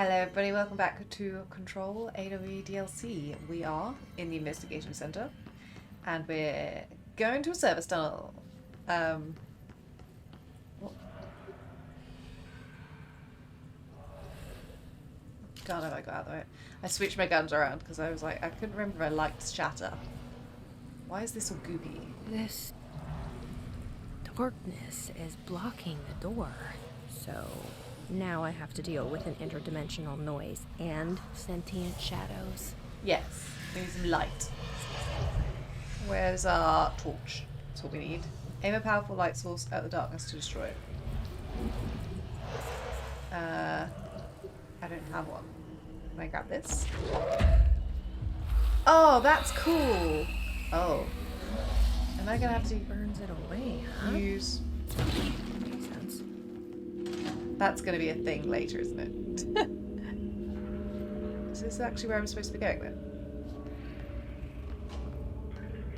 Hello everybody, welcome back to Control AWE DLC. We are in the investigation center and we're going to a service tunnel. Oh, God, have I got out of the way? I switched my guns around because I was like, I couldn't remember if I liked shatter. Why is this all goopy? This darkness is blocking the door, so now I have to deal with an interdimensional noise and sentient shadows. Yes, we need some light. Where's our torch? That's what we need. Aim a powerful light source at the darkness to destroy it. I don't have one. Can I grab this? Oh, that's cool! Oh. Am I gonna have to Burns it away, huh? use... Makes sense. That's gonna be a thing later, isn't it? Is this actually where I'm supposed to be going then?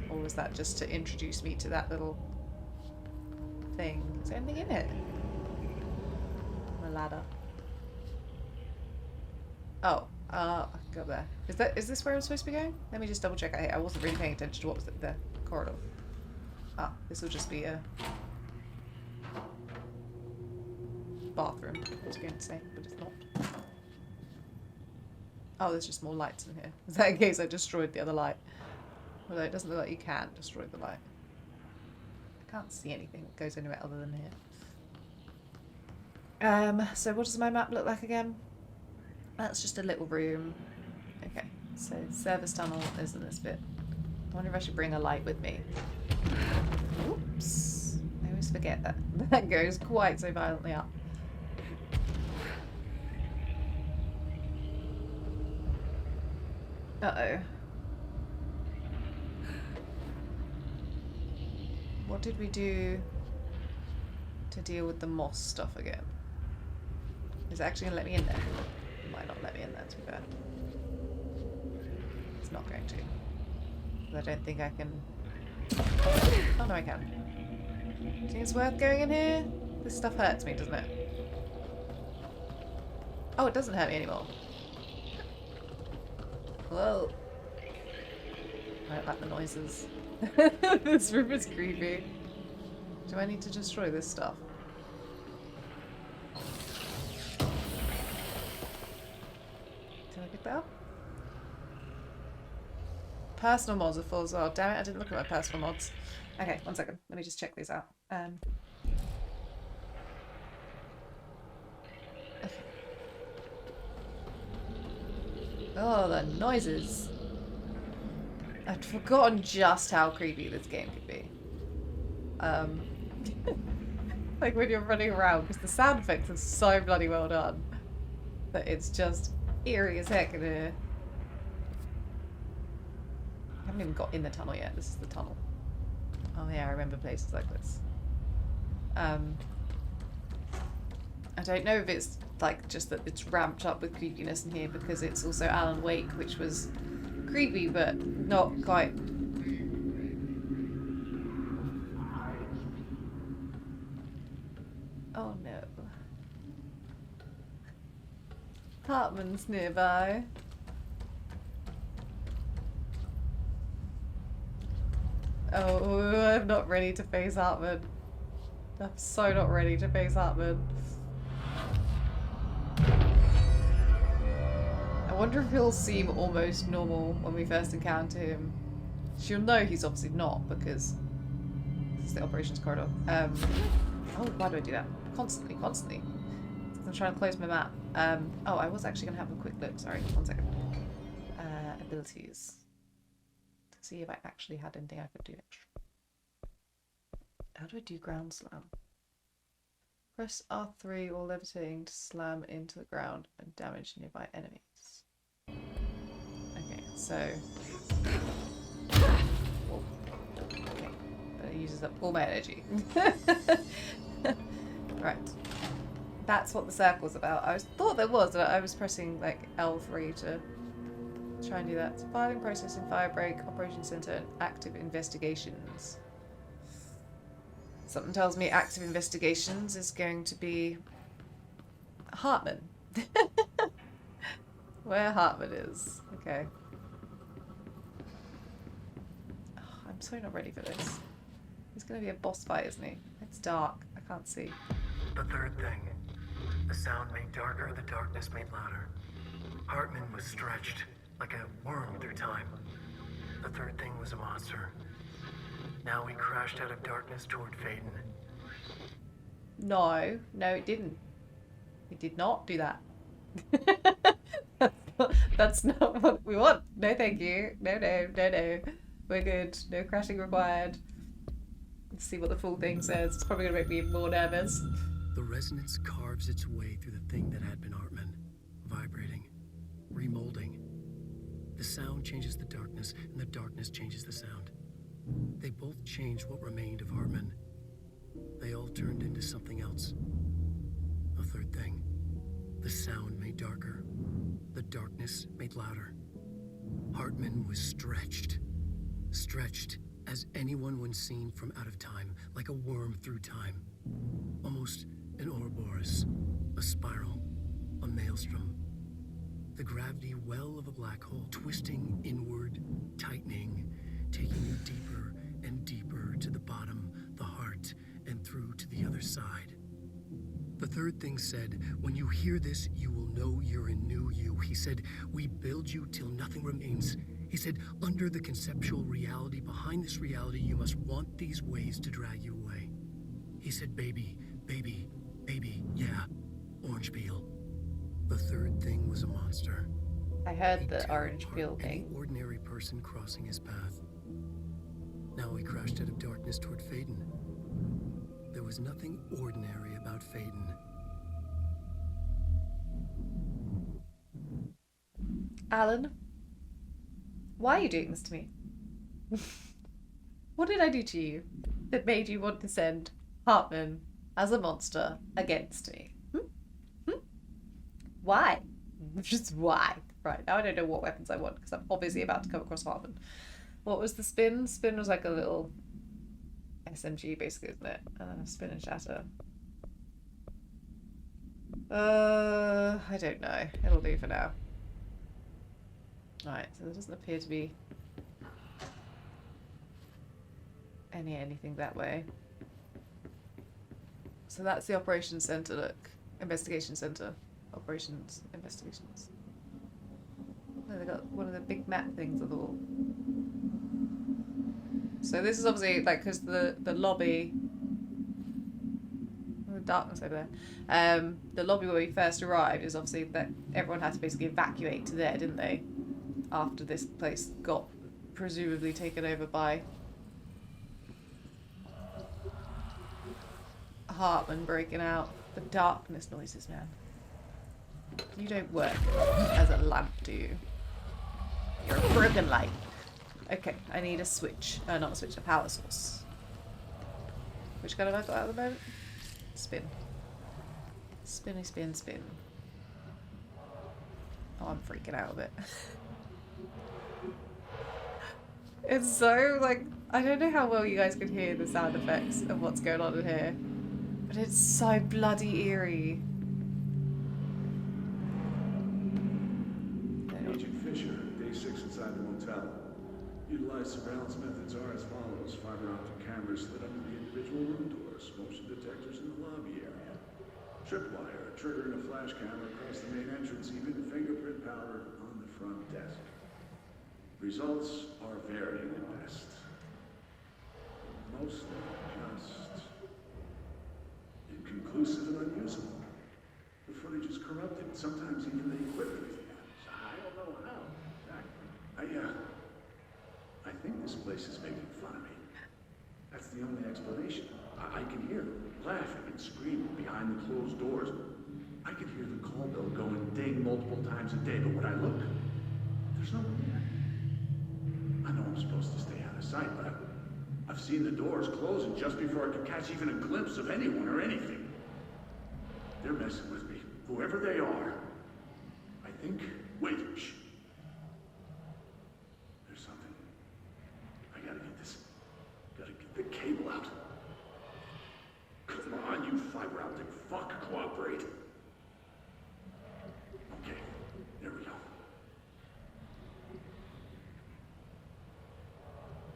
Or was that just to introduce me to that little thing? Is there anything in it? A ladder. Oh, I can go up there. Is this where I'm supposed to be going? Let me just double check. I wasn't really paying attention to what was in the corridor. Ah, this will just be a bathroom, I was going to say, but it's not. Oh, there's just more lights in here. Is that in case I destroyed the other light? Although it doesn't look like you can destroy the light. I can't see anything that goes anywhere other than here. So what does my map look like again? That's just a little room. Okay, so service tunnel is in this bit. I wonder if I should bring a light with me. Oops. I always forget that. That goes quite so violently up. Uh-oh. What did we do to deal with the moss stuff again? Is it actually going to let me in there? It might not let me in there, to be fair. It's not going to. I don't think I can... Oh no, I can. Do you think it's worth going in here? This stuff hurts me, doesn't it? Oh, it doesn't hurt me anymore. Whoa. I don't like the noises. This room is creepy. Do I need to destroy this stuff? Did I pick that up? Personal mods are full as well. Damn it, I didn't look at my personal mods. Okay, one second. Let me just check these out. Okay. Oh, the noises. I'd forgotten just how creepy this game could be. Like when you're running around, because the sound effects are so bloody well done that it's just eerie as heck in here. I haven't even got in the tunnel yet. This is the tunnel. Oh yeah, I remember places like this. I don't know if it's like just that it's ramped up with creepiness in here because it's also Alan Wake, which was creepy but not quite. Oh no. Hartman's nearby. Oh, I'm not ready to face Hartman. I'm so not ready to face Hartman. I wonder if he'll seem almost normal when we first encounter him. She'll know he's obviously not because this is the operations corridor. Oh, why do I do that? Constantly. I'm trying to close my map. Oh, I was actually going to have a quick look. Sorry, one second. Abilities. To see if I actually had anything I could do extra. How do I do ground slam? Press R3 while levitating to slam into the ground and damage nearby enemies. Okay, so... Oh. Okay, that uses up all my energy. Right. That's what the circle's about. I thought there was, but I was pressing like L3 to try and do that. Filing, processing, firebreak, operation center, and active investigations. Something tells me active investigations is going to be Hartman. Where Hartman is. Okay. Oh, I'm so not ready for this. He's gonna be a boss fight, isn't he? It's dark. I can't see. The third thing. The sound made darker, the darkness made louder. Hartman was stretched, like a worm through time. The third thing was a monster. Now he crashed out of darkness toward Phaeton. No, it didn't. It did not do that. That's not what we want. No, thank you. No. We're good. No crashing required. Let's see what the full thing says. It's probably gonna make me even more nervous. The resonance carves its way through the thing that had been Hartman, vibrating, remolding. The sound changes the darkness, and the darkness changes the sound. They both changed what remained of Hartman. They all turned into something else. A third thing. The sound made darker. The darkness made louder. Hartman was stretched. Stretched as anyone when seen from out of time, like a worm through time. Almost an Ouroboros, a spiral, a maelstrom. The gravity well of a black hole, twisting inward, tightening, taking you deeper and deeper to the bottom, the heart, and through to the other side. The third thing said, when you hear this, you will know you're in new you. He said, we build you till nothing remains. He said, under the conceptual reality, behind this reality, you must want these ways to drag you away. He said, baby, baby, baby, yeah, orange peel. The third thing was a monster. I heard He'd the tear orange apart peel any thing. ordinary person crossing his path. Now he crashed out of darkness toward Phaeton. There was nothing ordinary about Phaeton. Alan, why are you doing this to me? What did I do to you that made you want to send Hartman as a monster against me? Why? Just why? Right, now I don't know what weapons I want because I'm obviously about to come across Hartman. What was the spin? Spin was like a little SMG basically, isn't it? Spin and shatter. I don't know. It'll do for now. Alright, so there doesn't appear to be anything that way. So that's the operations center, look. Investigation center. Operations, investigations. Oh, they got one of the big map things on the wall. So this is obviously like because the lobby, the darkness over there. The lobby where we first arrived is obviously that everyone had to basically evacuate to there, didn't they? After this place got presumably taken over by Hartman breaking out. The darkness noises, man. You don't work as a lamp, do you? You're a broken light. Okay, I need a switch. Not a switch, a power source. Which kind have I got at the moment? Spin. Spinny, spin, spin. Oh, I'm freaking out a bit. It's so, like, I don't know how well you guys can hear the sound effects of what's going on in here. But it's so bloody eerie. Agent Fisher, day 6 inside the motel. Utilized surveillance methods are as follows. Fiber optic cameras lit under the individual room doors, motion detectors in the lobby area, tripwire, triggering a flash camera across the main entrance, even fingerprint powder on the front desk. Results are varying at best. Mostly just inconclusive and unusable. The footage is corrupted, sometimes even the equipment fails. I don't know how exactly. I think this place is making fun of me. That's the only explanation. I can hear them laughing and screaming behind the closed doors. I can hear the call bell going ding multiple times a day, but when I look, there's no one there. I know I'm supposed to stay out of sight, but I've seen the doors closing just before I could catch even a glimpse of anyone or anything. They're messing with me, whoever they are. I think... Wait, shh. There's something. I gotta get this... Gotta get the cable out. Come on, you fiber optic fuck, cooperate. Okay, there we go.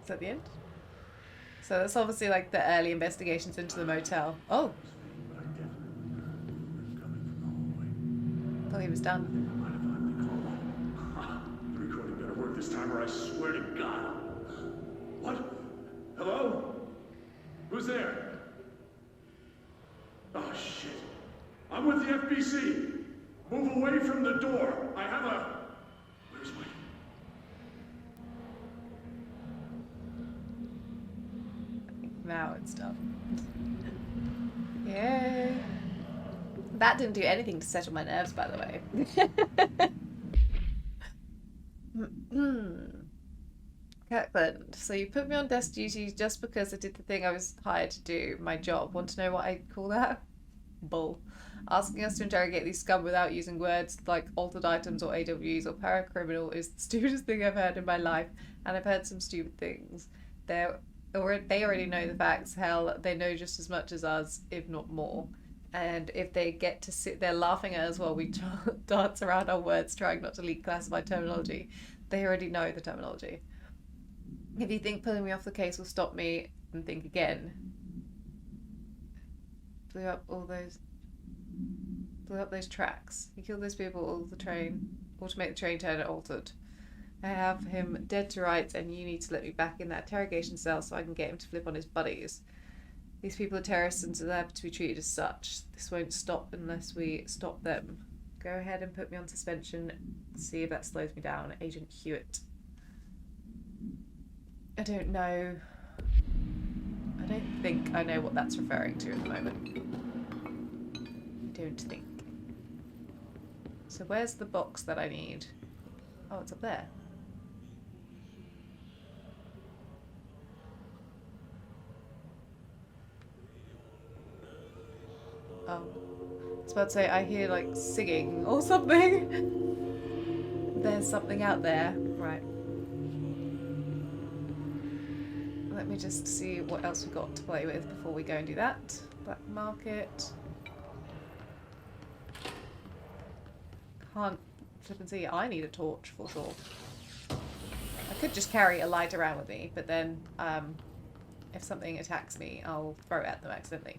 Is that the end? So that's obviously like the early investigations into the motel. Oh, But I definitely heard movement coming from the hallway. I thought he was done. They might have finally called. Ha! The recording better work this time, or I swear to God. What? Hello? Who's there? Oh shit! I'm with the FBC. Move away from the door. I have a. Where's my? Now it's done. Yay. That didn't do anything to settle my nerves, by the way. Kirkland, so you put me on desk duty just because I did the thing I was hired to do, my job. Want to know what I call that? Bull. Asking us to interrogate these scum without using words like altered items or AWs or paracriminal is the stupidest thing I've heard in my life, and I've heard some stupid things. They already know the facts. Hell, they know just as much as us, if not more. And if they get to sit there laughing at us while we dance around our words, trying not to leak classified terminology, they already know the terminology. If you think pulling me off the case will stop me, and think again. Blew up those tracks. He killed those people, all to make the train turn altered. I have him dead to rights, and you need to let me back in that interrogation cell so I can get him to flip on his buddies. These people are terrorists and deserve to be treated as such. This won't stop unless we stop them. Go ahead and put me on suspension. See if that slows me down. Agent Hewitt. I don't know. I don't think I know what that's referring to at the moment. Don't think. So where's the box that I need? Oh, it's up there. Oh. I was about to say, I hear like singing or something. There's something out there. Right. Let me just see what else we've got to play with before we go and do that. Black market. Can't flip and see. I need a torch for sure. I could just carry a light around with me, but then if something attacks me, I'll throw it at them accidentally.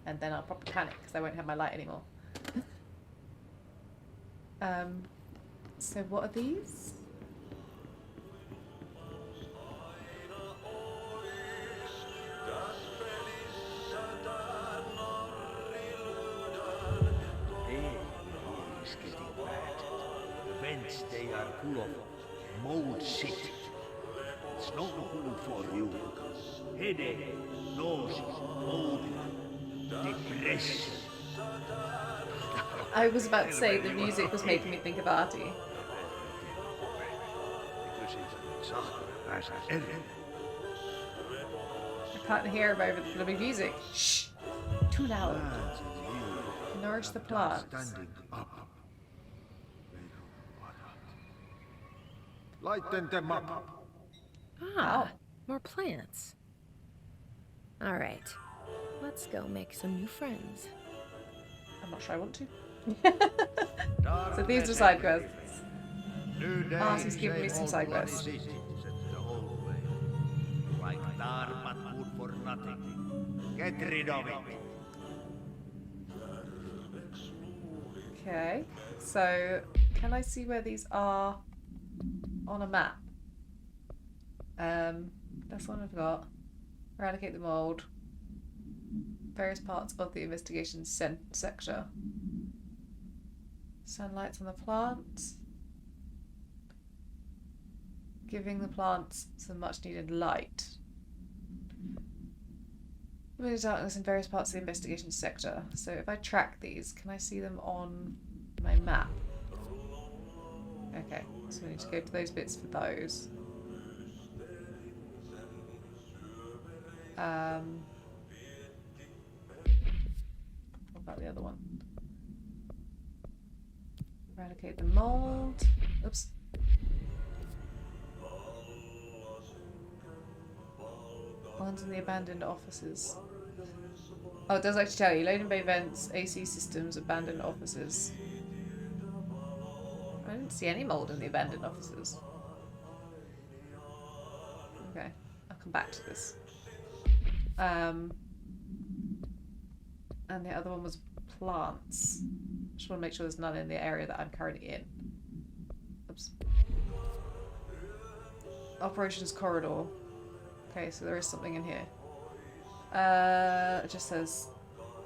And then I'll probably panic because I won't have my light anymore. So what are these? Is getting bad. The vents they are full of mold shit. It's not good for you. Headache, nausea, mold, depression. I was about to say the music was making me think of Artie. I can't hear him over the bloody music. Shh! Too loud. Nourish the plants. Standing up. Lighten them up. Ah, more plants. All right, let's go make some new friends. I'm not sure I want to. So these are side quests. Artie's giving me some side quests. Like Hartman wood for nothing. Get rid of it. Okay, so can I see where these are on a map? That's one I've got. Eradicate the mold. Various parts of the investigation sector. Sunlights on the plants. Giving the plants some much needed light. Limited darkness in various parts of the investigation sector. So if I track these, can I see them on my map? Okay, so we need to go to those bits for those. What about the other one? Eradicate the mold. Oops. Ones in the abandoned offices. Oh, it does actually tell you. Loading bay vents, AC systems, abandoned offices. I didn't see any mold in the abandoned offices. Okay. come back to this. And the other one was plants. Just want to make sure there's none in the area that I'm currently in. Oops. Operations corridor. Okay, so there is something in here. It just says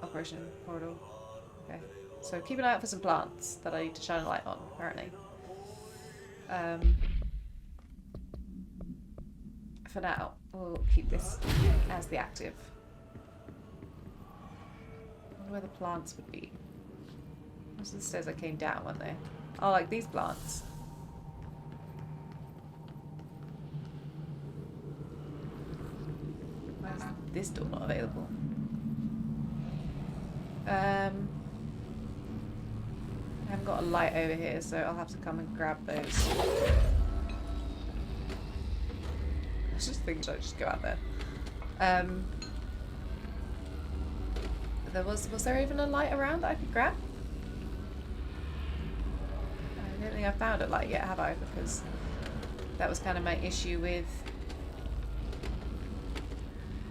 operation corridor. Okay, so keep an eye out for some plants that I need to shine a light on, apparently. For now, we'll keep this as the active. I wonder where the plants would be. Those are the stairs I came down, weren't they? Oh, like these plants. Why is this door not available? I haven't got a light over here, so I'll have to come and grab those. I was just thinking, should I just go out there? Was there even a light around that I could grab? I don't think I found a light yet, have I? Because that was kind of my issue with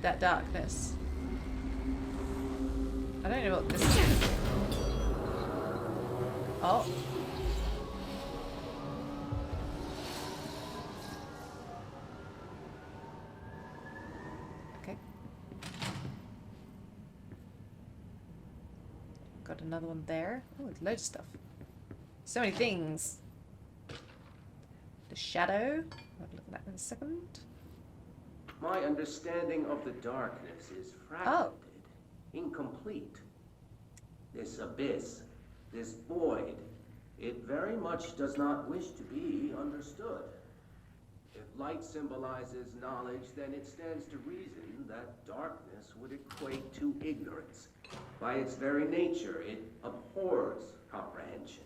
that darkness. I don't know what this is. Oh. Okay. Got another one there. Oh, there's loads of stuff. So many things. The shadow. I'll look at that in a second. My understanding of the darkness is fragmented, incomplete. This abyss, this void, it very much does not wish to be understood. If light symbolizes knowledge, then it stands to reason that darkness would equate to ignorance. By its very nature, it abhors comprehension.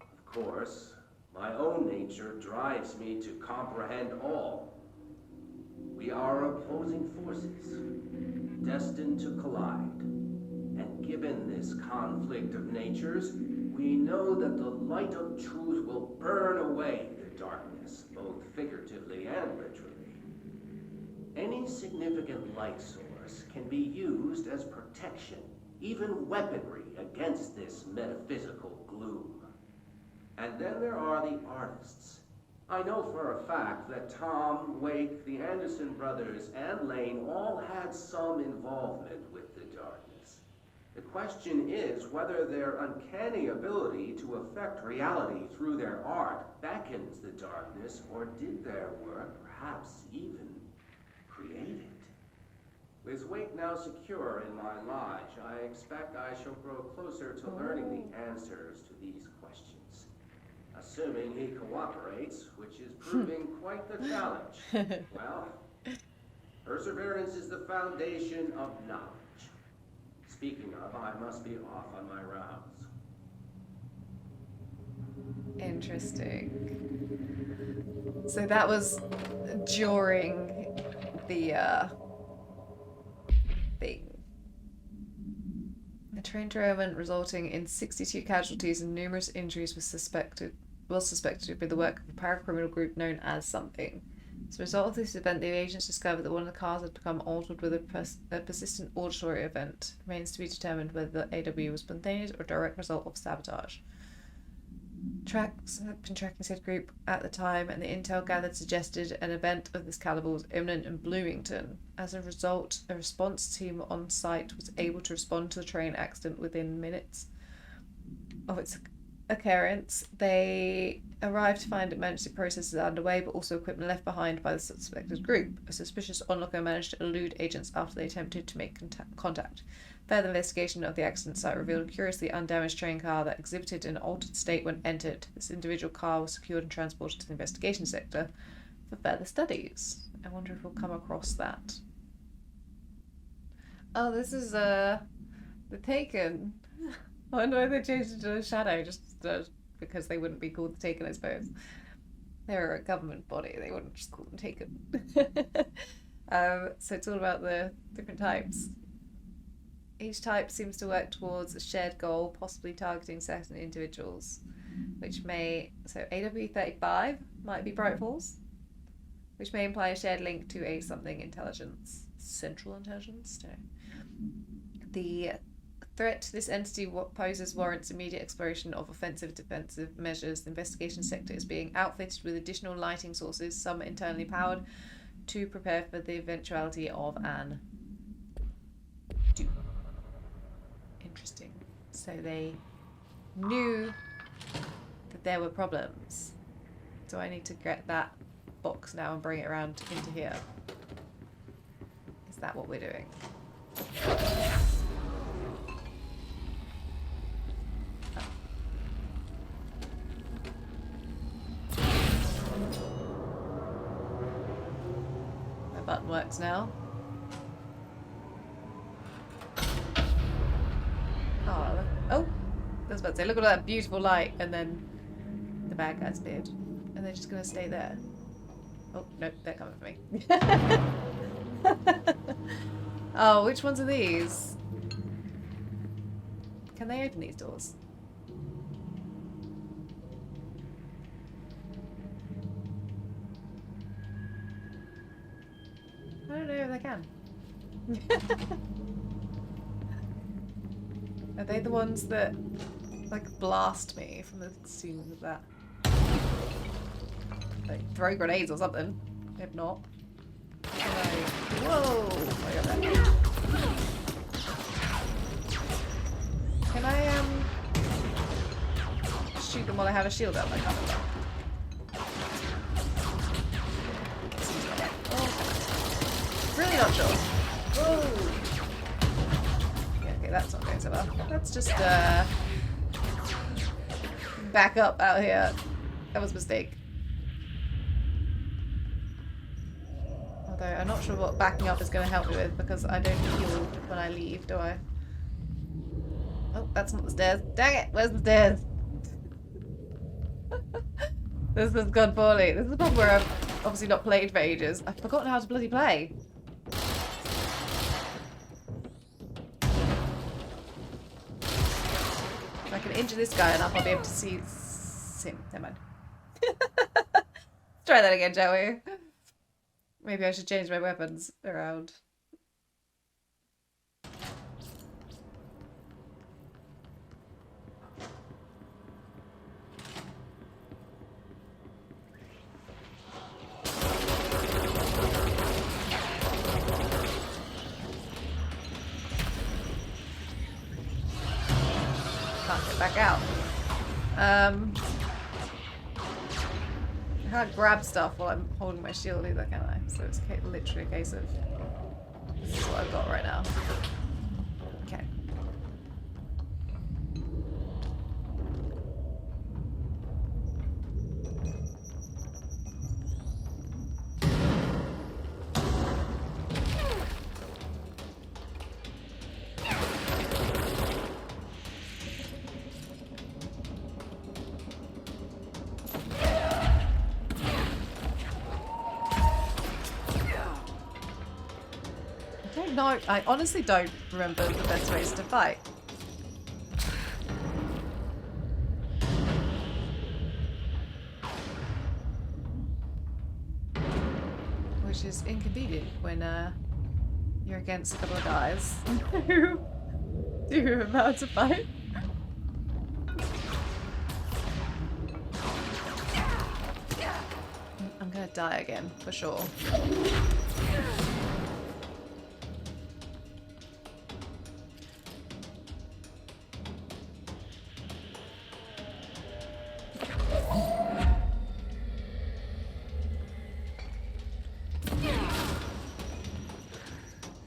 Of course, my own nature drives me to comprehend all. We are opposing forces, destined to collide. And given this conflict of natures, we know that the light of truth will burn away the darkness, both figuratively and literally. Any significant light source can be used as protection, even weaponry, against this metaphysical gloom. And then there are the artists. I know for a fact that Tom, Wake, the Anderson brothers, and Lane all had some involvement with the darkness. The question is whether their uncanny ability to affect reality through their art beckons the darkness, or did their work perhaps even create it? With Wake now secure in my lodge, I expect I shall grow closer to learning the answers to these questions. Assuming he cooperates, which is proving quite the challenge. Well, perseverance is the foundation of knowledge. Speaking of, I must be off on my rounds. Interesting. So that was during the thing. The train derailment resulting in 62 casualties and numerous injuries was suspected to be the work of a paracriminal group known as something. As a result of this event, the agents discovered that one of the cars had become altered with a persistent auditory event. It remains to be determined whether the AW was spontaneous or a direct result of sabotage. Tracks had been tracking said group at the time, and the intel gathered suggested an event of this caliber was imminent in Bloomington. As a result, a response team on site was able to respond to the train accident within minutes of its occurrence. They arrived to find emergency processes underway, but also equipment left behind by the suspected group. A suspicious onlooker managed to elude agents after they attempted to make contact. Further investigation of the accident site revealed a curiously undamaged train car that exhibited an altered state when entered. This individual car was secured and transported to the investigation sector for further studies. I wonder if we'll come across that. Oh, this is The Taken. I wonder why they changed it to a shadow, just because they wouldn't be called the Taken, I suppose. They're a government body, they wouldn't just call them Taken. So it's all about the different types. Each type seems to work towards a shared goal, possibly targeting certain individuals, which may... So AW35 might be Bright Falls, which may imply a shared link to a something intelligence. Central intelligence? No. The threat this entity poses warrants immediate exploration of offensive defensive measures. The investigation sector is being outfitted with additional lighting sources, some internally powered, to prepare for the eventuality of an do. Interesting. So they knew that there were problems. So I need to get that box now and bring it around into here. Is that what we're doing? My button works now. Oh, I was about to say, look at that beautiful light, and then the bad guys appeared. And they're just gonna stay there. Oh, no, they're coming for me. Oh, which ones are these? Can they open these doors? I don't know if they can. Are they the ones that, like, blast me from the scene of that? Like, throw grenades or something. If not. Like, whoa! I got that. Can I, shoot them while I have a shield up? I can't remember. Oh, really not sure. Whoa! Yeah, okay, that's not going so well. Let's just, back up out here. That was a mistake. Although I'm not sure what backing up is going to help me with, because I don't heal when I leave, do I? Oh, that's not the stairs. Dang it! Where's the stairs? This has gone poorly. This is the problem where I've obviously not played for ages. I've forgotten how to bloody play. If I can injure this guy enough, I'll be able to see him. Never mind. Let's try that again, shall we? Maybe I should change my weapons around. Can't get back out. I can't grab stuff while I'm holding my shield either, can I? So it's literally a case of this is what I've got right now. Okay. No, I honestly don't remember the best ways to fight. Which is inconvenient when you're against a couple of guys who do remember how to fight. I'm gonna die again, for sure.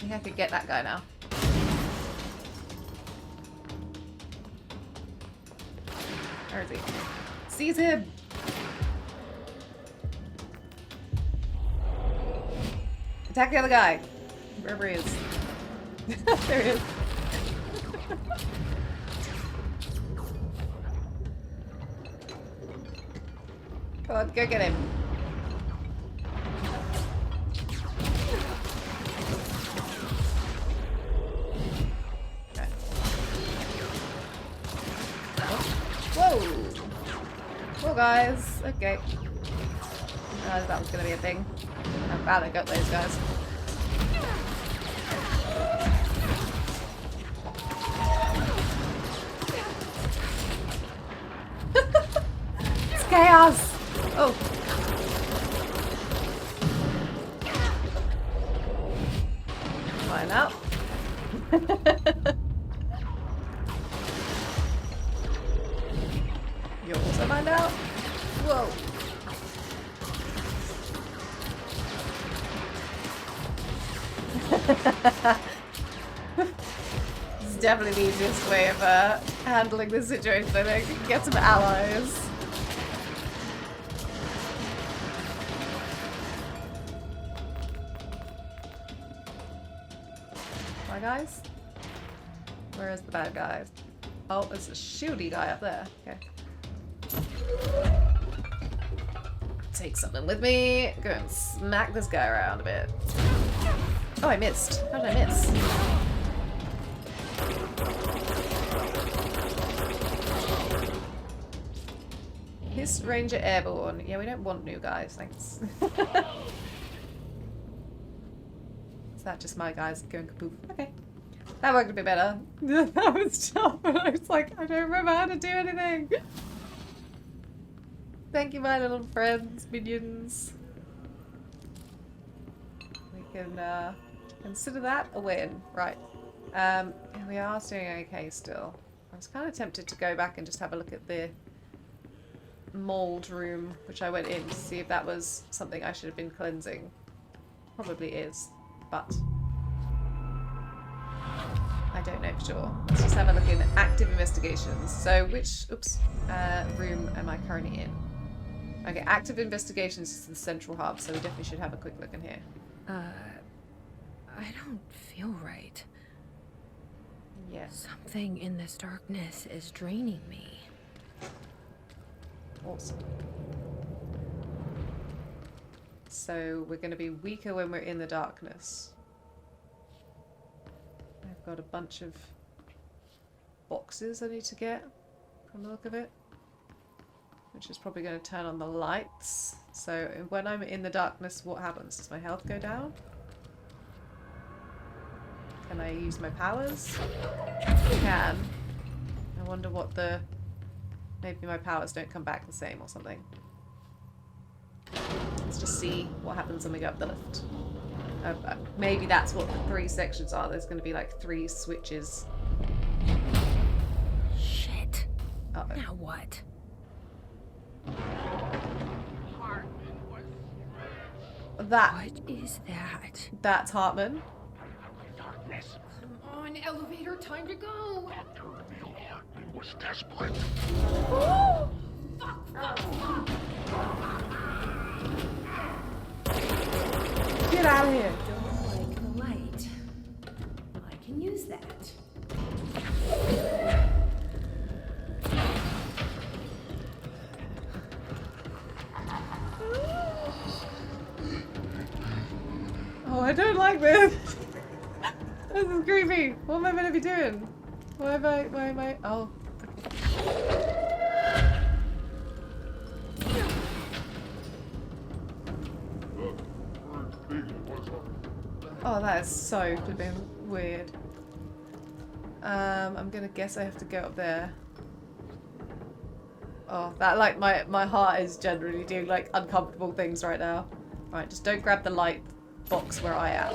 I could get that guy now. Where is he? Seize him! Attack the other guy! Wherever he is. There he is. Come on, go get him. Whoa! Whoa, guys. Okay. That was gonna be a thing. I'm glad I got those guys. It's chaos! Oh. Fine out. You'll also find out. Whoa. This is definitely the easiest way of handling this situation, I think. Get some allies. My guys? Where is the bad guy? Oh, there's a shieldy guy up there. Okay. Take something with me. Go and smack this guy around a bit. Oh, I missed. How did I miss? His Ranger Airborne. Yeah, we don't want new guys, thanks. Is that just my guys going kapoof? Okay. That worked a bit better. That was tough, and I was like, I don't remember how to do anything. Thank you, my little friends, minions. We can consider that a win. Right. We are doing okay still. I was kind of tempted to go back and just have a look at the mold room, which I went in to see if that was something I should have been cleansing. Probably is, but I don't know for sure. Let's just have a look in active investigations. So which, room am I currently in? Okay, active investigations is the central hub, so we definitely should have a quick look in here. I don't feel right. Yeah. Something in this darkness is draining me. Awesome. So we're going to be weaker when we're in the darkness. I've got a bunch of boxes I need to get from the look of it, which is probably going to turn on the lights. So when I'm in the darkness, what happens? Does my health go down? Can I use my powers? I can. I wonder what the... Maybe my powers don't come back the same or something. Let's just see what happens when we go up the lift. Maybe that's what the 3 sections are. There's going to be like 3 switches. Shit. Uh-oh. Now what? What is that? That's Hartman. Come on, elevator, time to go. Hartman was desperate. Get out of here. Don't like the light. I can use that. Oh, I don't like this. This is creepy. What am I meant to be doing? Why am I? Oh. Oh, that is so flipping weird. I'm gonna guess I have to go up there. Oh, that, like, my heart is generally doing, like, uncomfortable things right now. Right, just don't grab the light box where I am.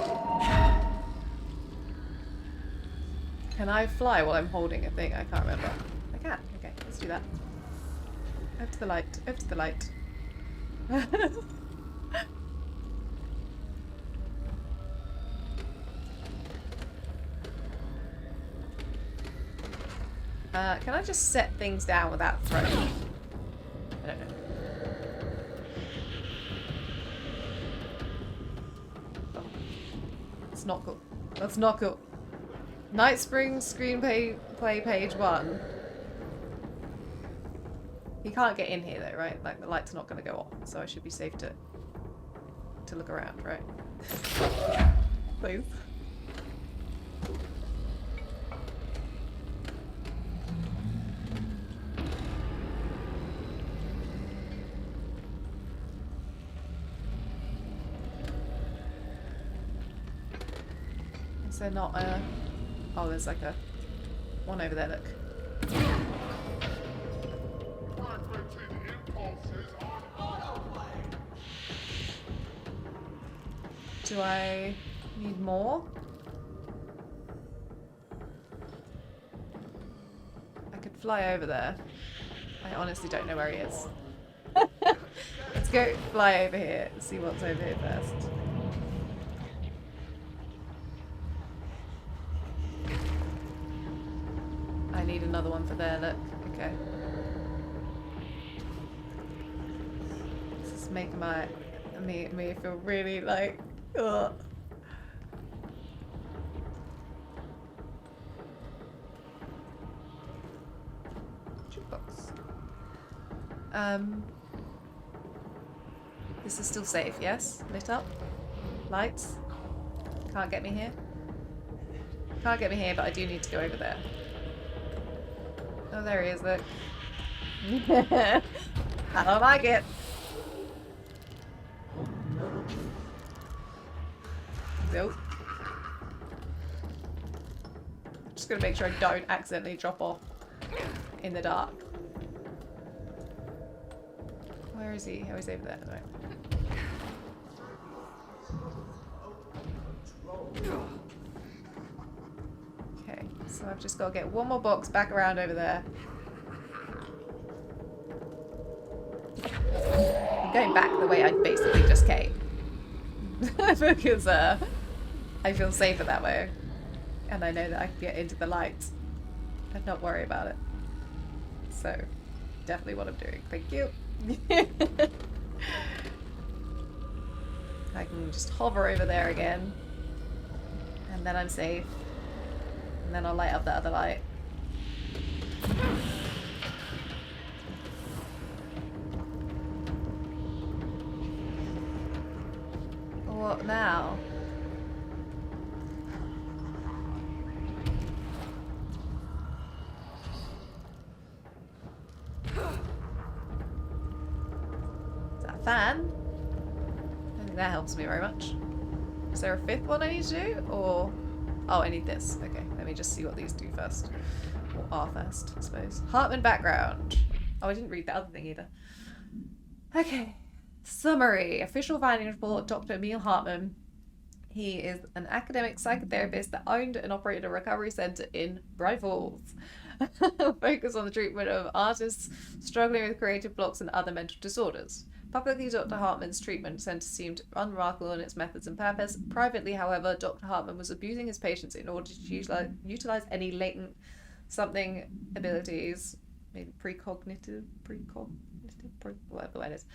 Can I fly while I'm holding a thing? I can't remember. I can. Okay, let's do that. Over to the light. Over to the light. Can I just set things down without throwing? I don't know. Oh. That's not cool. That's not cool. Night Spring screenplay page 1. He can't get in here though, right? Like the light's not going to go off, so I should be safe to look around, right? Please. there not a... Oh, there's like a... one over there, look. Do I need more? I could fly over there. I honestly don't know where he is. Let's go fly over here and see what's over here first. I need another one for there, look. Okay. This is making me feel really like, ugh. Jukebox. This is still safe, yes? Lit up? Lights? Can't get me here? Can't get me here, but I do need to go over there. Oh, there he is, look. I don't like it. Nope. Just gonna make sure I don't accidentally drop off in the dark. Where is he? Oh, he's over there. Right. Okay, so I've just got to get one more box back around over there. I'm going back the way I basically just came. Because I feel safer that way. And I know that I can get into the light and not worry about it. So, definitely what I'm doing. Thank you. I can just hover over there again. And then I'm safe. And then I'll light up the other light. What now? Is that a fan? I don't think that helps me very much. Is there a fifth one I need to do? Or... Oh, I need this. Okay, let me just see what these do first. Or are first, I suppose. Hartman background. Oh, I didn't read the other thing either. Okay. Summary. Official findings report, Dr. Emil Hartman. He is an academic psychotherapist that owned and operated a recovery center in Bright Falls. Focus on the treatment of artists struggling with creative blocks and other mental disorders. Publicly, Dr. Hartman's treatment center seemed unremarkable in its methods and purpose. Privately, however, Dr. Hartman was abusing his patients in order to utilize any latent something abilities, maybe precognitive, whatever the word is,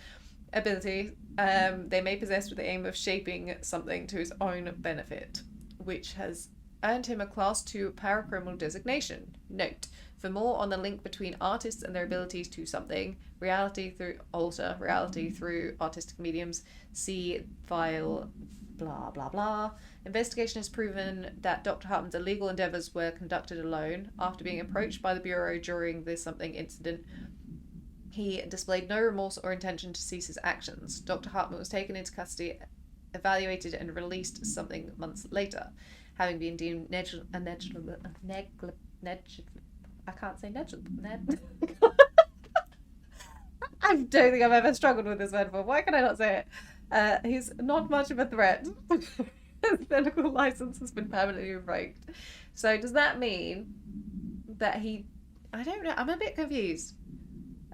ability they may possess with the aim of shaping something to his own benefit, which has earned him a Class 2 paracriminal designation. Note, for more on the link between artists and their abilities to something, alter reality through artistic mediums, see file blah blah blah. Investigation has proven that Dr. Hartman's illegal endeavours were conducted alone. After being approached by the Bureau during the something incident, he displayed no remorse or intention to cease his actions. Dr. Hartman was taken into custody, evaluated and released something months later, having been deemed I can't say negligible. I don't think I've ever struggled with this word before. Why can I not say it? He's not much of a threat. His medical license has been permanently revoked. So does that mean that he... I don't know. I'm a bit confused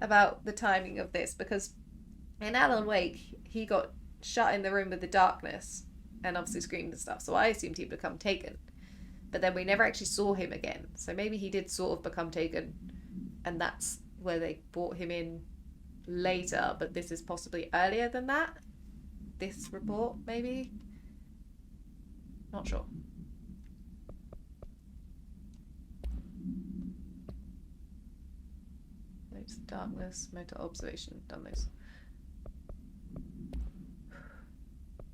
about the timing of this, because in Alan Wake, he got shut in the room with the darkness and obviously screamed and stuff. So I assumed he'd become taken. But then we never actually saw him again. So maybe he did sort of become taken, and that's where they brought him in later, but this is possibly earlier than that? This report, maybe? Not sure. Notes of darkness, motor observation, done those.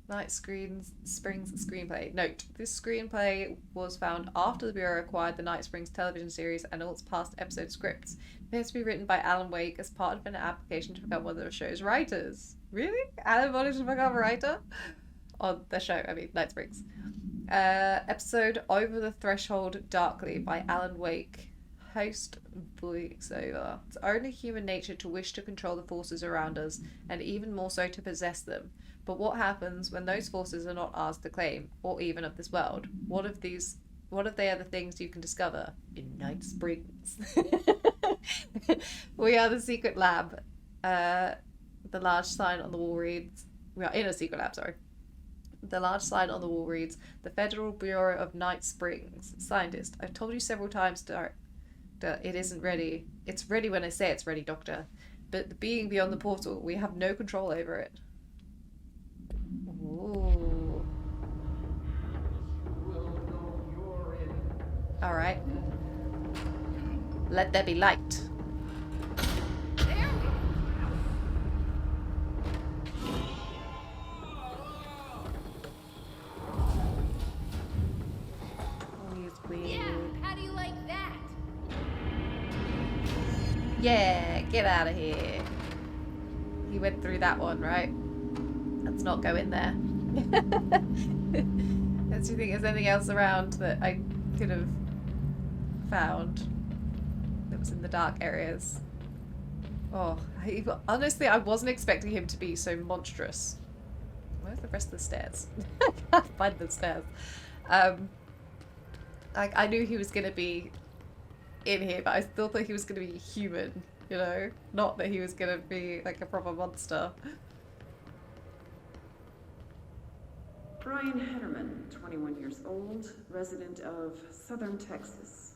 Night Springs screenplay. Note, this screenplay was found after the Bureau acquired the Night Springs television series and all its past episode scripts. It appears to be written by Alan Wake as part of an application to become one of the show's writers. Really? Alan wanted to become a writer? On the show, I mean, Night Springs. Episode Over the Threshold Darkly by Alan Wake. Host voiceover. It's only human nature to wish to control the forces around us, and even more so to possess them. But what happens when those forces are not ours to claim, or even of this world? What if they are the things you can discover in Night Springs? We are the secret lab. The large sign on the wall reads... We are in a secret lab, sorry. The large sign on the wall reads, the Federal Bureau of Night Springs. Scientist, I've told you several times, it isn't ready. It's ready when I say it's ready, Doctor. But the being beyond the portal, we have no control over it. Ooh. Alright. Let there be light. Yeah, how do you like that? Yeah, get out of here. He went through that one, right? Let's not go in there. Do you think there's anything else around that I could have found that was in the dark areas? Oh, honestly, I wasn't expecting him to be so monstrous. Where's the rest of the stairs? I can't find the stairs. I knew he was going to be in here, but I still thought he was going to be human, you know? Not that he was going to be like a proper monster. Brian Hartman, 21 years old, resident of Southern Texas.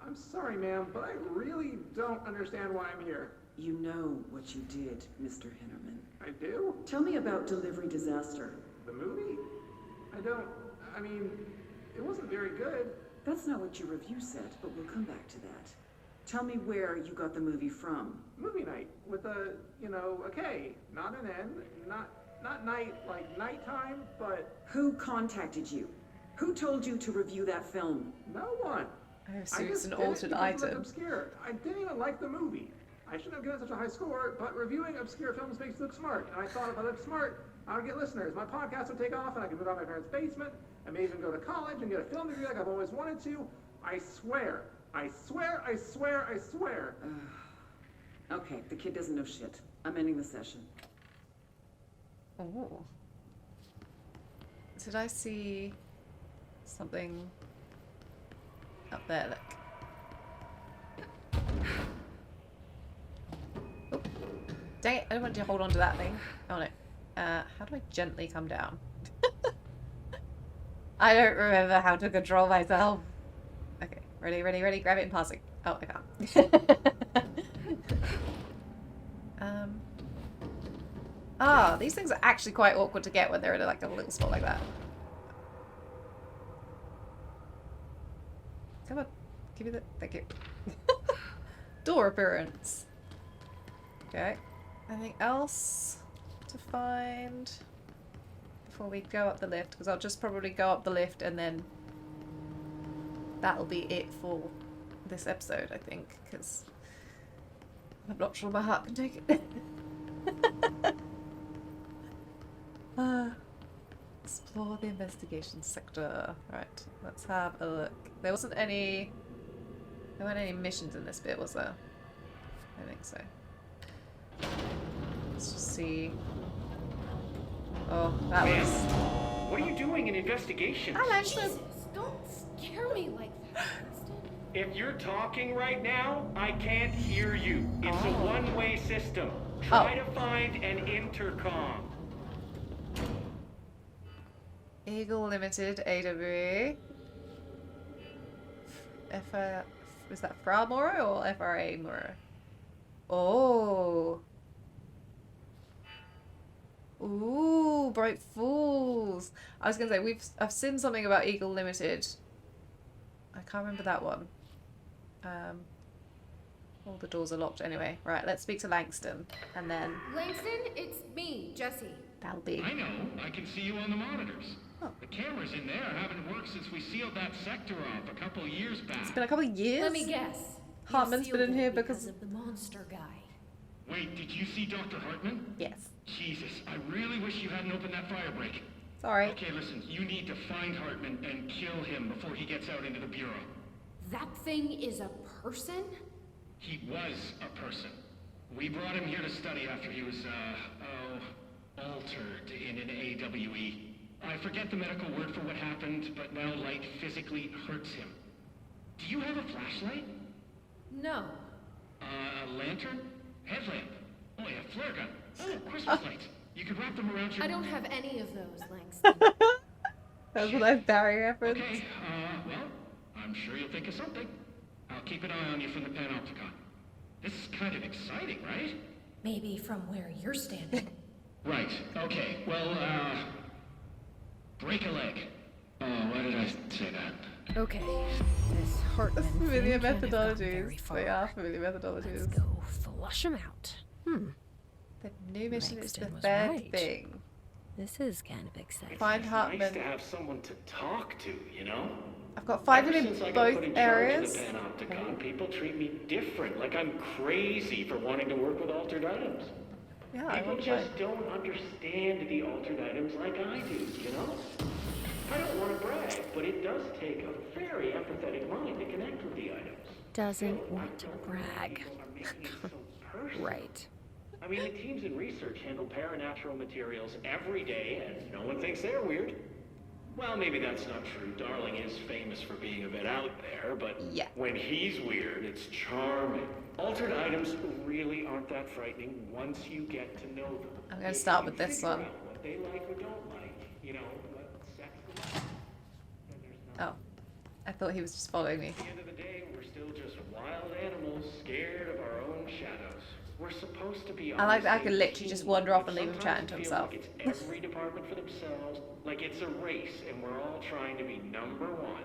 I'm sorry, ma'am, but I really don't understand why I'm here. You know what you did, Mr. Hartman. I do? Tell me about Delivery Disaster. The movie? I mean, it wasn't very good. That's not what your review said, but we'll come back to that. Tell me where you got the movie from. Movie night with a K, not an N, not night like nighttime, but Who contacted you? Who told you to review that film? no one. I I assume just it's an did it altered because it looked item. obscure. I didn't even like the movie. I shouldn't have given such a high score, but reviewing obscure films makes you look smart. And I thought if I looked smart, I would get listeners. My podcast would take off, and I could move out of my parents' basement. I may even go to college and get a film degree like I've always wanted to. I swear. I swear, I swear, I swear. Okay, the kid doesn't know shit. I'm ending the session. Oh. Did I see something up there? Look. Oh. Dang it, I don't want to hold on to that thing. Oh no. How do I gently come down? I don't remember how to control myself. Okay, ready, ready, ready. Grab it and passing. Oh, I can't. These things are actually quite awkward to get when they're in like a little spot like that. Come on, give me the. Thank you. Door appearance. Okay. Anything else to find before we go up the lift? Because I'll just probably go up the lift and then that'll be it for this episode, I think, because I'm not sure my heart can take it. Explore the investigation sector. Right, let's have a look. There weren't any missions in this bit, was there? I don't think so. Let's just see. Oh, that was... What are you doing in investigations? Hello, Jesus, don't scare me like that, Winston. If you're talking right now, I can't hear you. It's a Oh. one-way system. Try to find an intercom. Eagle Limited, AW. Is that FRA Moro or FRA Moro? Oh. Ooh, Bright Fools. I was gonna say I've seen something about Eagle Limited. I can't remember that one. All the doors are locked anyway. Right, let's speak to Langston and then Langston, it's me, Jessie. that'll be. I know. I can see you on the monitors. Oh. The cameras in there haven't worked since we sealed that sector off a couple of years back. It's been a couple of years. Let me guess. Hartman's You been in sealed here it because of the monster guy. Wait, did you see Dr. Hartman? yes. Jesus, I really wish you hadn't opened that fire break. It's Sorry. Okay, listen, you need to find Hartman and kill him before he gets out into the Bureau. That thing is a person? He was a person. We brought him here to study after he was, altered in an AWE. I forget the medical word for what happened, but now light physically hurts him. Do you have a flashlight? No. A lantern? Headlamp? Oh, yeah, flare gun. Oh, Christmas lights. You could wrap them around your... I don't have any of those, Langston. That was a nice Barry reference. Okay, well, I'm sure you'll think of something. I'll keep an eye on you from the panopticon. This is kind of exciting, right? Maybe from where you're standing. Right, okay. Well, break a leg. Oh, why did I say that? Okay, this Hartman Familiar thing can't have gone very methodologies. far. They are familiar methodologies. Let's go flush him out. The new mission is the Langston was third right. thing. This is kind of exciting. Find Nice Hartman. to have someone to talk to, you know? I've got 5 Ever in since I got both put in charge areas. of the Panopticon, people treat me different, like I'm crazy for wanting to work with altered items. Yeah, I People want just to. don't understand the altered items like I do, you know? I don't want to brag, but it does take a very empathetic mind to connect with the items. Doesn't want to brag. People are making it so personal. Right. I mean, the teams in research handle paranatural materials every day, and no one thinks they're weird. Well, maybe that's not true. Darling is famous for being a bit out there, but Yeah. when he's weird, it's charming. Altered items really aren't that frightening once you get to know them. I'm gonna If start you with this figure one. out what they like or don't like, you know, what sex they like, then there's no... Oh, I thought he was just following me. At the end of the day, we're still just wild animals scared of our own shadows. We're supposed to be on I like the that I same can literally just team, wander off but and leave him sometimes chatting to it feels himself. Like it's every department for themselves, like it's a race, and we're all trying to be number one.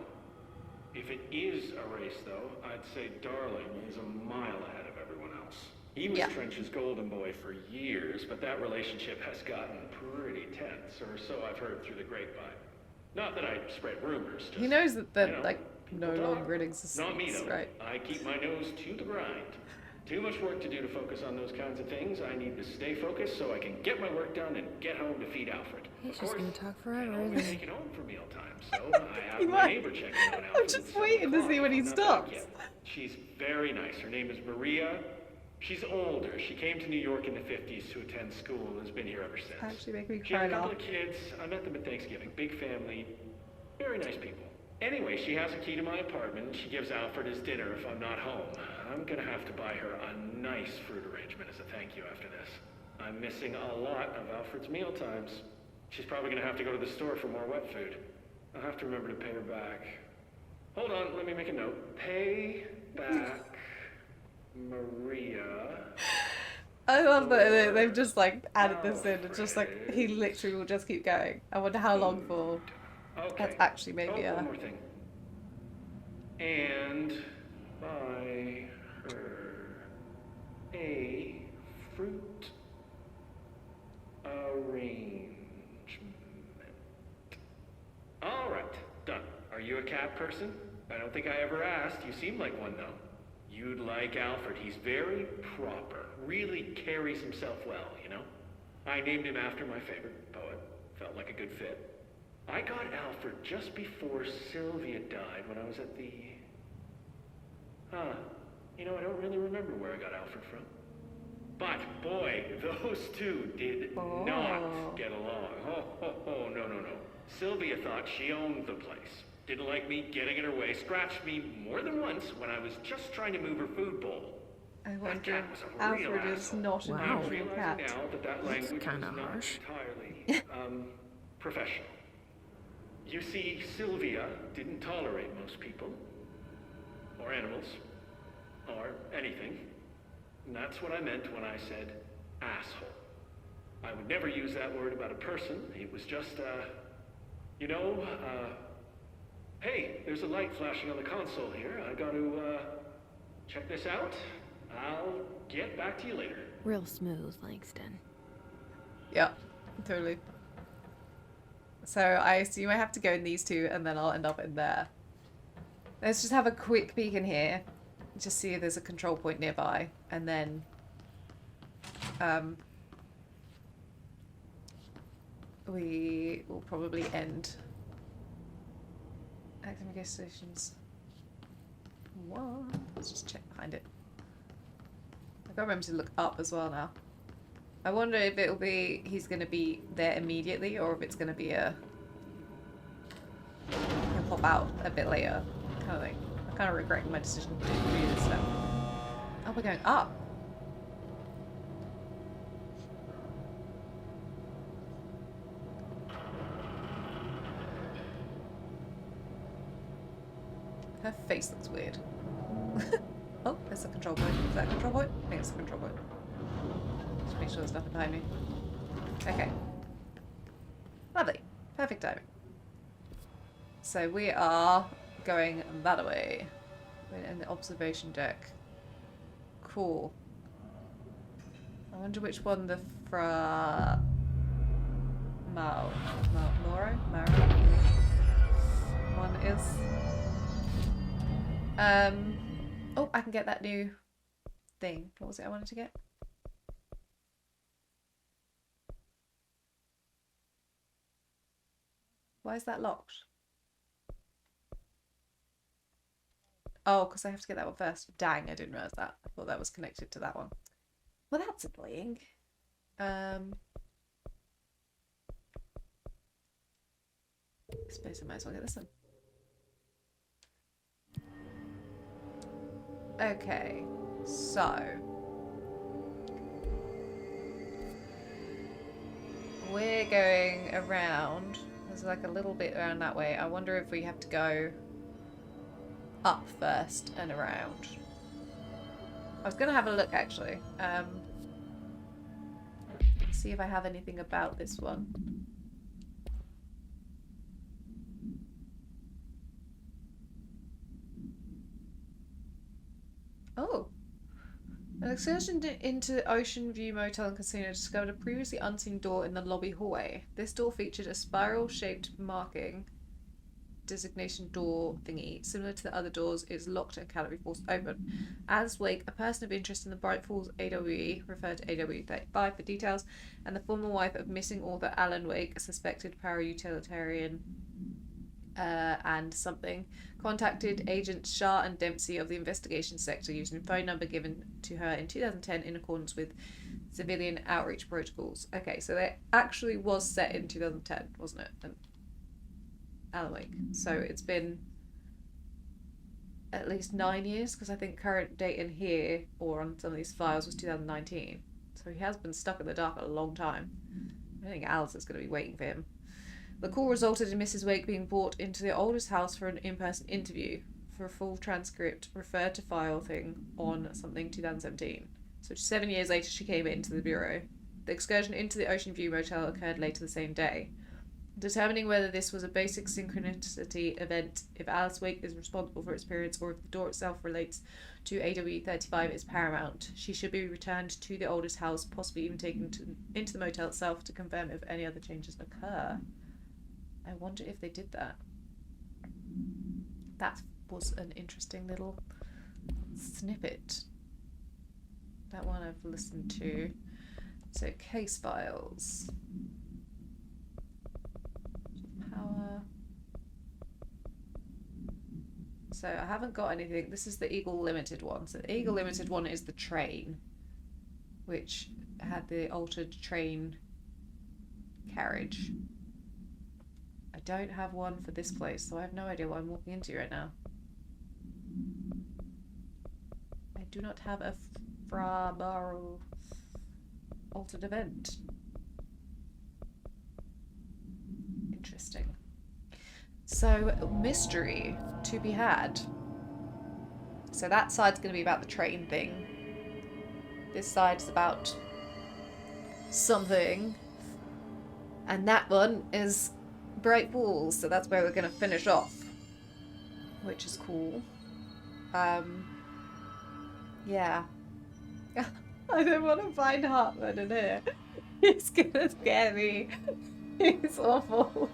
If it is a race, though, I'd say Darling is a mile ahead of everyone else. He was Yeah. Trench's golden boy for years, but that relationship has gotten pretty tense, or so I've heard through the grapevine. Not that I spread rumors. Just, He knows that they're you know, like no people talk. longer in existence, Not me, though. right? I keep my nose to the grind. Too much work to do to focus on those kinds of things. I need to stay focused so I can get my work done and get home to feed Alfred. He's Of just course, gonna talk I forever, can't always isn't make he? it home for mealtime, so I have He my might. neighbor checking on Alfred. I'm at just 7 waiting to see o'clock. when he I'm not back stops. yet. She's very nice. Her name is Maria. She's older. She came to New York in the 50s to attend school and has been here ever since. Actually make me She had cry a couple now. of kids. I met them at Thanksgiving. Big family. Very nice people. Anyway, she has a key to my apartment. She gives Alfred his dinner if I'm not home. I'm gonna have to buy her a nice fruit arrangement as a thank you after this. I'm missing a lot of Alfred's meal times. She's probably gonna have to go to the store for more wet food. I'll have to remember to pay her back. Hold on, let me make a note. Pay back Maria. I love that they've just like added this in. It's just like he literally will just keep going. I wonder how long for. Okay. That's actually maybe one a. more thing. And buy her a fruit arrangement. All right, done. Are you a cat person? I don't think I ever asked. You seem like one, though. You'd like Alfred. He's very proper. Really carries himself well, you know? I named him after my favorite poet. Felt like a good fit. I got Alfred just before Sylvia died when I was at the... You know, I don't really remember where I got Alfred from. But, boy, those two did not get along. Oh, no. Sylvia thought she owned the place. Didn't like me getting in her way. Scratched me more than once when I was just trying to move her food bowl. I That wonder. cat was a real Alfred is asshole. not an Wow. I'm actual realizing cat. now that that language was kinda not harsh. entirely, professional. You see, Sylvia didn't tolerate most people, or animals, or anything. And that's what I meant when I said asshole. I would never use that word about a person. It was just, hey, there's a light flashing on the console here. I got to, check this out. I'll get back to you later. Real smooth, Langston. Yeah, totally. So I assume I have to go in these two and then I'll end up in there. Let's just have a quick peek in here. Just see if there's a control point nearby. And then... we will probably end active negotiations. What? Let's just check behind it. I've got to remember to look up as well now. I wonder if it'll be he's going to be there immediately or if it's going to be a he'll pop out a bit later kind of thing. I'm kind of regretting my decision to do this now. Oh, we're going up. Her face looks weird. Oh, there's a control point. Is that a control point? I think it's a control point. Just make sure there's nothing behind me. Okay. Lovely. Perfect timing. So we are going that way. We're in the observation deck. Cool. I wonder which one the Maro one is. Oh, I can get that new thing. What was it I wanted to get? Why is that locked? Oh, because I have to get that one first. Dang, I didn't realise that. I thought that was connected to that one. Well, that's annoying. I suppose I might as well get this one. Okay, so we're going around. There's like a little bit around that way. I wonder if we have to go up first and around. I was gonna have a look actually. See if I have anything about this one. Oh. An excursion into the Ocean View Motel and Casino discovered a previously unseen door in the lobby hallway. This door featured a spiral-shaped marking, designation door thingy. Similar to the other doors, it is locked and cannot be forced open. Alice Wake, a person of interest in the Bright Falls AWE, referred to AWE35 for details, and the former wife of missing author Alan Wake, a suspected para-utilitarian and something, contacted agents Shah and Dempsey of the investigation sector using a phone number given to her in 2010 in accordance with civilian outreach protocols. Okay, so it actually was set in 2010, wasn't it? And Alan Wake. So it's been at least 9 years, because I think current date in here or on some of these files was 2019. So he has been stuck in the dark a long time. I think Alice is going to be waiting for him. The call resulted in Mrs. Wake being brought into the oldest house for an in-person interview. For a full transcript, refer to file thing on something 2017. So 7 years later she came into the bureau. The excursion into the Ocean View Motel occurred later the same day. Determining whether this was a basic synchronicity event, if Alice Wake is responsible for its appearance, or if the door itself relates to AW35 is paramount. She should be returned to the oldest house, possibly even taken into the motel itself to confirm if any other changes occur. I wonder if they did that. That was an interesting little snippet. That one I've listened to. So, case files. Power. So, I haven't got anything. This is the Eagle Limited one. So, the Eagle Limited one is the train, which had the altered train carriage. I don't have one for this place, so I have no idea what I'm walking into right now. I do not have a Frabaro altered event. Interesting. So, mystery to be had. So that side's going to be about the train thing. This side's about something. And that one is Bright Falls, so that's where we're going to finish off, which is cool. Yeah. I don't want to find Hartman in here. He's going to scare me. He's awful.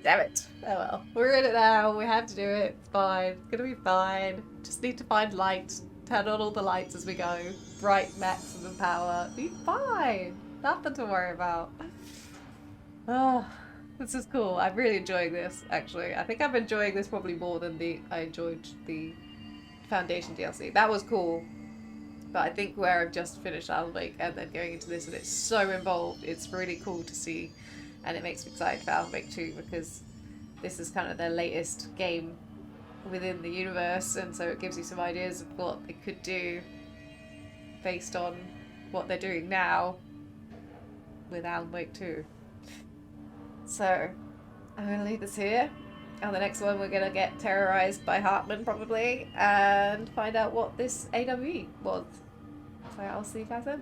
Damn it. Oh well. We're in it now. We have to do it. It's fine. It's going to be fine. Just need to find light. Turn on all the lights as we go. Bright maximum power. Be fine. Nothing to worry about. Oh, this is cool. I'm really enjoying this, actually. I think I'm enjoying this probably more than I enjoyed the Foundation DLC. That was cool. But I think where I've just finished Alan Wake and then going into this and it's so involved, it's really cool to see. And it makes me excited for Alan Wake 2 because this is kind of their latest game within the universe, and so it gives you some ideas of what they could do based on what they're doing now with Alan Wake 2. So, I'm going to leave this here. On the next one, we're going to get terrorized by Hartman, probably, and find out what this AWE was. So I'll see you guys then.